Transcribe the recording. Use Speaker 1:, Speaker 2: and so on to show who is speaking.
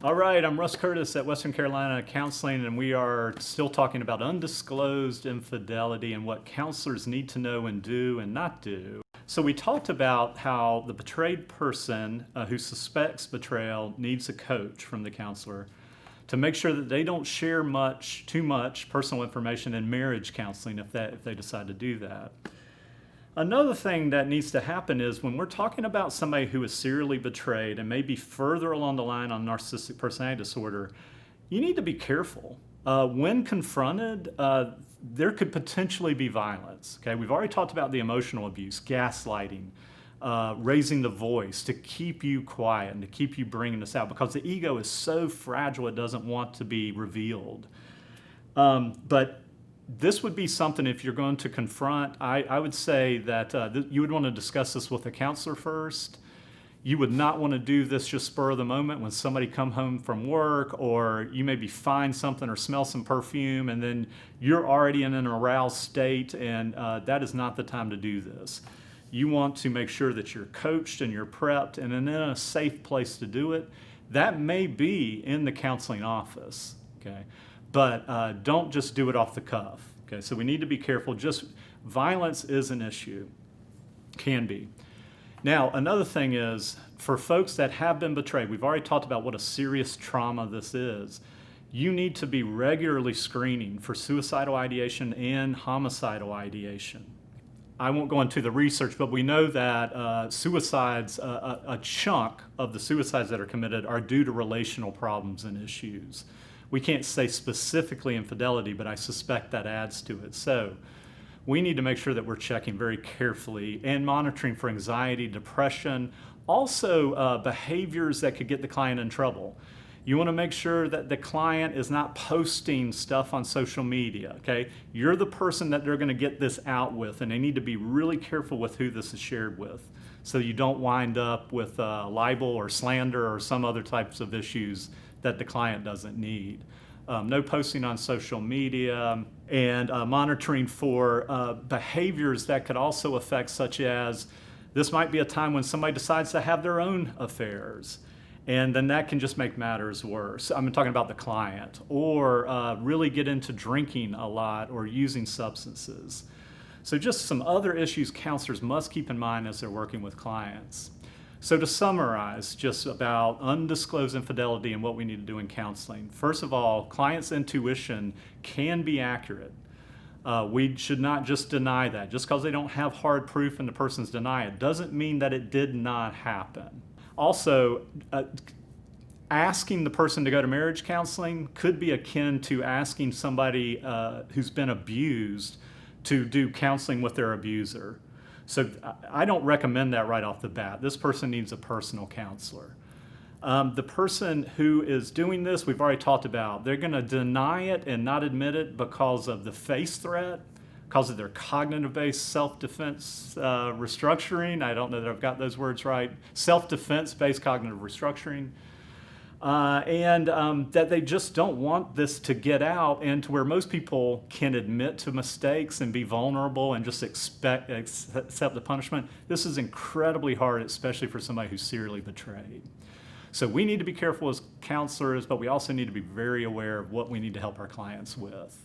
Speaker 1: All right, I'm Russ Curtis at Western Carolina Counseling, and we are still talking about undisclosed infidelity and what counselors need to know and do and not do. So we talked about how the betrayed person who suspects betrayal needs a coach from the counselor to make sure that they don't share too much personal information in marriage counseling if they decide to do that. Another thing that needs to happen is when we're talking about somebody who is serially betrayed and maybe further along the line on narcissistic personality disorder, you need to be careful. When confronted, there could potentially be violence. Okay, we've already talked about the emotional abuse, gaslighting, raising the voice to keep you quiet and to keep you bringing this out because the ego is so fragile it doesn't want to be revealed. But this would be something if you're going to confront, I would say that you would want to discuss this with a counselor first. You would not want to do this just spur of the moment when somebody come home from work, or you maybe find something or smell some perfume and then you're already in an aroused state, and that is not the time to do this. You want to make sure that you're coached and you're prepped and in a safe place to do it. That may be in the counseling office, okay? But don't just do it off the cuff, okay? So we need to be careful. Just violence is an issue, can be. Now, another thing is, for folks that have been betrayed, we've already talked about what a serious trauma this is. You need to be regularly screening for suicidal ideation and homicidal ideation. I won't go into the research, but we know that suicides, a chunk of the suicides that are committed are due to relational problems and issues. We can't say specifically infidelity, but I suspect that adds to it. So we need to make sure that we're checking very carefully and monitoring for anxiety, depression, also behaviors that could get the client in trouble. You want to make sure that the client is not posting stuff on social media, okay? You're the person that they're going to get this out with, and they need to be really careful with who this is shared with so you don't wind up with libel or slander or some other types of issues that the client doesn't need. No posting on social media, and monitoring for behaviors that could also affect, such as this might be a time when somebody decides to have their own affairs, and then that can just make matters worse. I'm talking about the client, or really get into drinking a lot or using substances. So just some other issues counselors must keep in mind as they're working with clients. So to summarize just about undisclosed infidelity and what we need to do in counseling. First of all, clients' intuition can be accurate. We should not just deny that. Just because they don't have hard proof and the person's deny it doesn't mean that it did not happen. Also, asking the person to go to marriage counseling could be akin to asking somebody who's been abused to do counseling with their abuser. So I don't recommend that right off the bat. This person needs a personal counselor. The person who is doing this, we've already talked about, they're going to deny it and not admit it because of the face threat, because of their cognitive-based self-defense restructuring. I don't know that I've got those words right. Self-defense-based cognitive restructuring. And that they just don't want this to get out, and to where most people can admit to mistakes and be vulnerable and just accept the punishment. This is incredibly hard, especially for somebody who's serially betrayed. So we need to be careful as counselors, but we also need to be very aware of what we need to help our clients with.